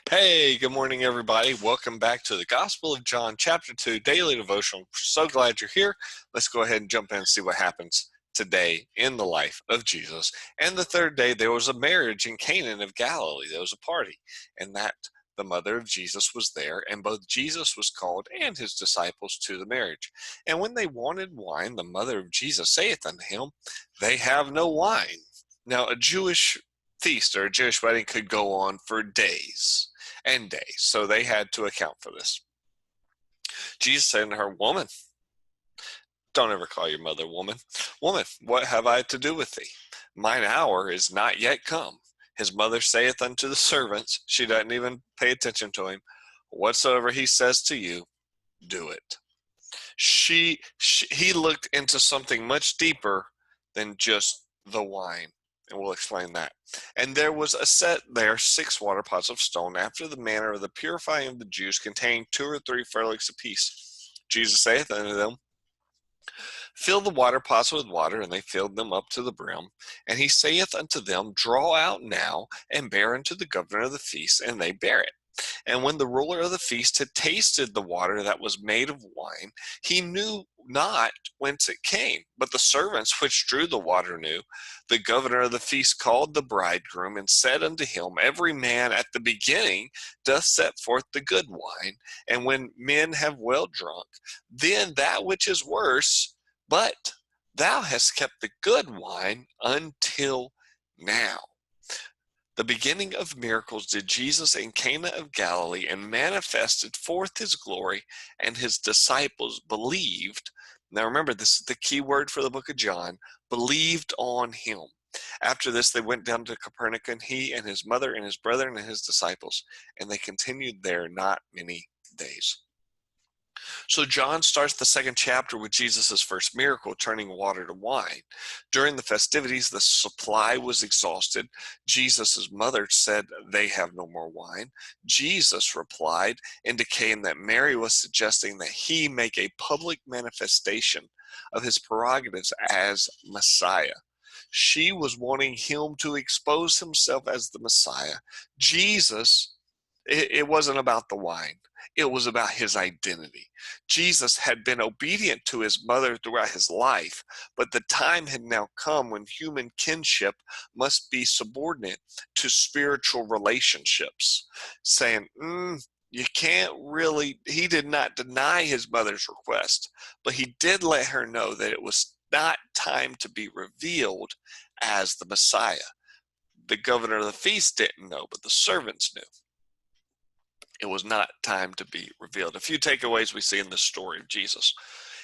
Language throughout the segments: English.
Hey, good morning, everybody. Welcome back to the Gospel of John, chapter 2, daily devotional. So glad you're here. Let's go ahead and jump in and see what happens today in the life of Jesus. And the third day, there was a marriage in Canaan of Galilee. There was a party, and that the mother of Jesus was there, and both Jesus was called and his disciples to the marriage. And when they wanted wine, the mother of Jesus saith unto him, They have no wine. Now, a Jewish feast or a Jewish wedding could go on for days and days. So they had to account for this. Jesus said to her, Woman, don't ever call your mother woman. Woman, what have I to do with thee? Mine hour is not yet come. His mother saith unto the servants, she doesn't even pay attention to him, whatsoever he says to you, do it. He looked into something much deeper than just the wine, and we'll explain that. And there was a set there 6 water pots of stone, after the manner of the purifying of the Jews, containing 2 or 3 firlings apiece. Jesus saith unto them, Fill the water pots with water, and they filled them up to the brim. And he saith unto them, Draw out now, and bear unto the governor of the feast, and they bear it. And when the ruler of the feast had tasted the water that was made of wine, he knew not whence it came, but the servants which drew the water knew. The governor of the feast called the bridegroom, and said unto him, Every man at the beginning doth set forth the good wine, and when men have well drunk, then that which is worse, but thou hast kept the good wine until now. The beginning of miracles did Jesus in Cana of Galilee, and manifested forth his glory, and his disciples believed. Now remember, this is the key word for the book of John, believed on him. After this, they went down to Capernaum, he and his mother and his brethren and his disciples, and they continued there not many days. So John starts the second chapter with Jesus' first miracle, turning water to wine. During the festivities, the supply was exhausted. Jesus' mother said, They have no more wine. Jesus replied, indicating that Mary was suggesting that he make a public manifestation of his prerogatives as Messiah. She was wanting him to expose himself as the Messiah. Jesus, it wasn't about the wine. It was about his identity. Jesus had been obedient to his mother throughout his life, but the time had now come when human kinship must be subordinate to spiritual relationships, saying, you can't really, he did not deny his mother's request, but he did let her know that it was not time to be revealed as the Messiah. The governor of the feast didn't know, but the servants knew. It was not time to be revealed. A few takeaways we see in the story of Jesus.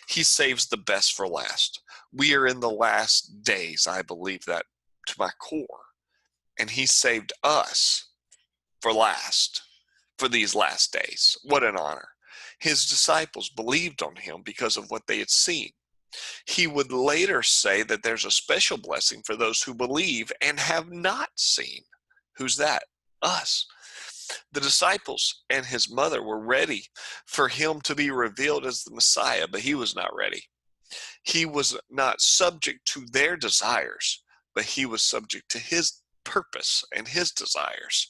He saves the best for last. We are in the last days, I believe that to my core. And he saved us for last, for these last days. What an honor. His disciples believed on him because of what they had seen. He would later say that there's a special blessing for those who believe and have not seen. Who's that? Us. The disciples and his mother were ready for him to be revealed as the Messiah, but he was not ready. He was not subject to their desires, but he was subject to his purpose and his desires,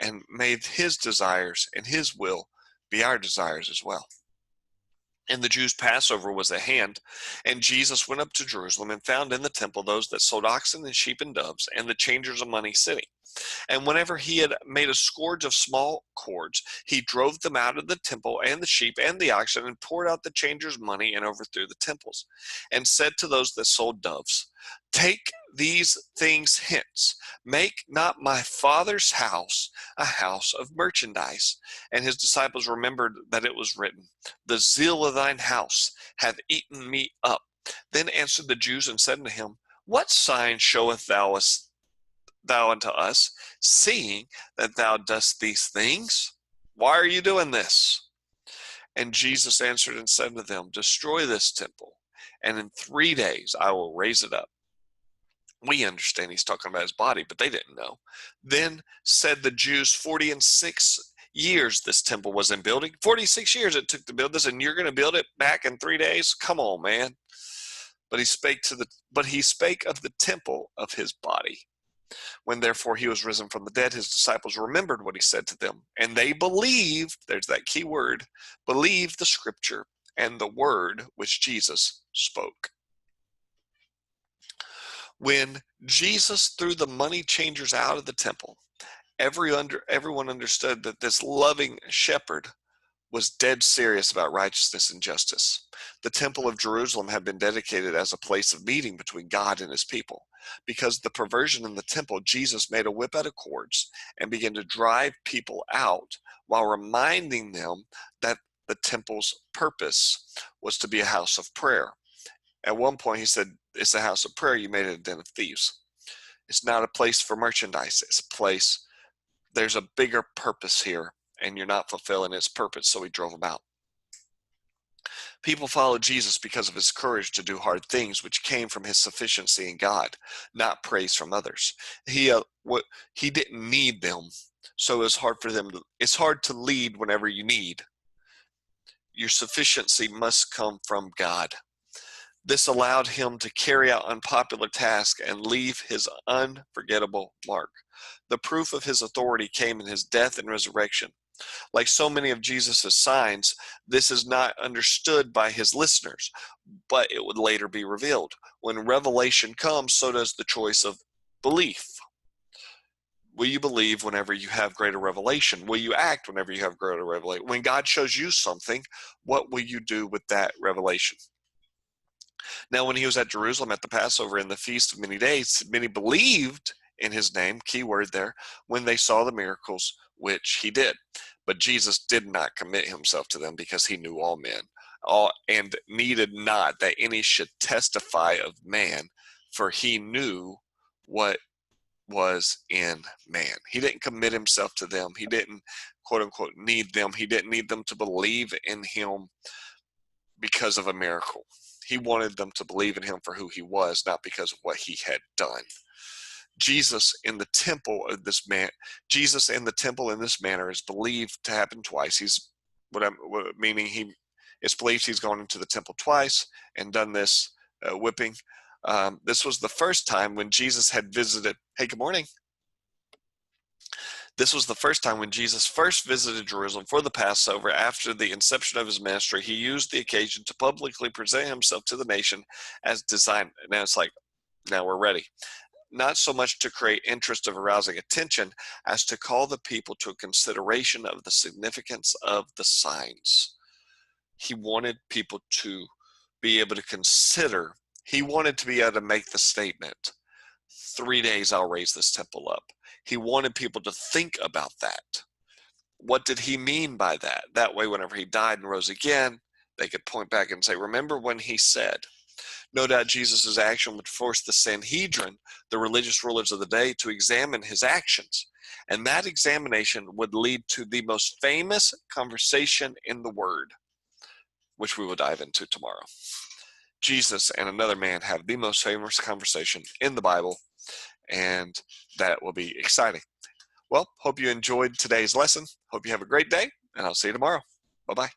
and made his desires and his will be our desires as well. And the Jews' Passover was at hand, and Jesus went up to Jerusalem and found in the temple those that sold oxen and sheep and doves, and the changers of money sitting. And whenever he had made a scourge of small cords, he drove them out of the temple, and the sheep and the oxen, and poured out the changers' money, and overthrew the temples, and said to those that sold doves, Take these things hence, make not my Father's house a house of merchandise. And his disciples remembered that it was written, The zeal of thine house hath eaten me up. Then answered the Jews and said unto him, What sign showeth thou unto us, seeing that thou dost these things? Why are you doing this? And Jesus answered and said to them, Destroy this temple, and in 3 days I will raise it up. We understand he's talking about his body, but they didn't know. Then said the Jews, 46 years this temple was in building. 46 years it took to build this, and you're going to build it back in 3 days? Come on, man. But he spake of the temple of his body. When therefore he was risen from the dead, his disciples remembered what he said to them, and they believed, there's that key word, believed the scripture and the word which Jesus spoke. When Jesus threw the money changers out of the temple, everyone understood that this loving shepherd was dead serious about righteousness and justice. The Temple of Jerusalem had been dedicated as a place of meeting between God and his people. Because of the perversion in the temple, Jesus made a whip out of cords and began to drive people out while reminding them that the temple's purpose was to be a house of prayer. At one point, he said, "It's a house of prayer. You made it a den of thieves." It's not a place for merchandise. It's a place, there's a bigger purpose here, and you're not fulfilling its purpose, so he drove them out. People followed Jesus because of his courage to do hard things, which came from his sufficiency in God, not praise from others. He didn't need them, so it's hard for them. It's hard to lead whenever you need. Your sufficiency must come from God. This allowed him to carry out unpopular tasks and leave his unforgettable mark. The proof of his authority came in his death and resurrection. Like so many of Jesus' signs, this is not understood by his listeners, but it would later be revealed. When revelation comes, so does the choice of belief. Will you believe whenever you have greater revelation? Will you act whenever you have greater revelation? When God shows you something, what will you do with that revelation? Now, when he was at Jerusalem at the Passover and the Feast of Many Days, many believed in his name, key word there, when they saw the miracles which he did. But Jesus did not commit himself to them because he knew all men, and needed not that any should testify of man, for he knew what was in man. He didn't commit himself to them. He didn't, quote unquote, need them. He didn't need them to believe in him because of a miracle. He wanted them to believe in him for who he was, not because of what he had done. Jesus in the temple in this manner is believed to happen twice. It's believed he's gone into the temple twice and done this whipping. This was the first time when Jesus had visited. Hey, good morning. This was the first time when Jesus first visited Jerusalem for the Passover after the inception of his ministry. He used the occasion to publicly present himself to the nation as designed. Now it's like, now we're ready. Not so much to create interest of arousing attention as to call the people to a consideration of the significance of the signs. He wanted people to be able to consider. He wanted to be able to make the statement, 3 days I'll raise this temple up. He wanted people to think about that. What did he mean by that? That way, whenever he died and rose again, they could point back and say, remember when he said. No doubt Jesus' action would force the Sanhedrin, the religious rulers of the day, to examine his actions. And that examination would lead to the most famous conversation in the Word, which we will dive into tomorrow. Jesus and another man have the most famous conversation in the Bible, and that will be exciting. Well, hope you enjoyed today's lesson. Hope you have a great day, and I'll see you tomorrow. Bye-bye.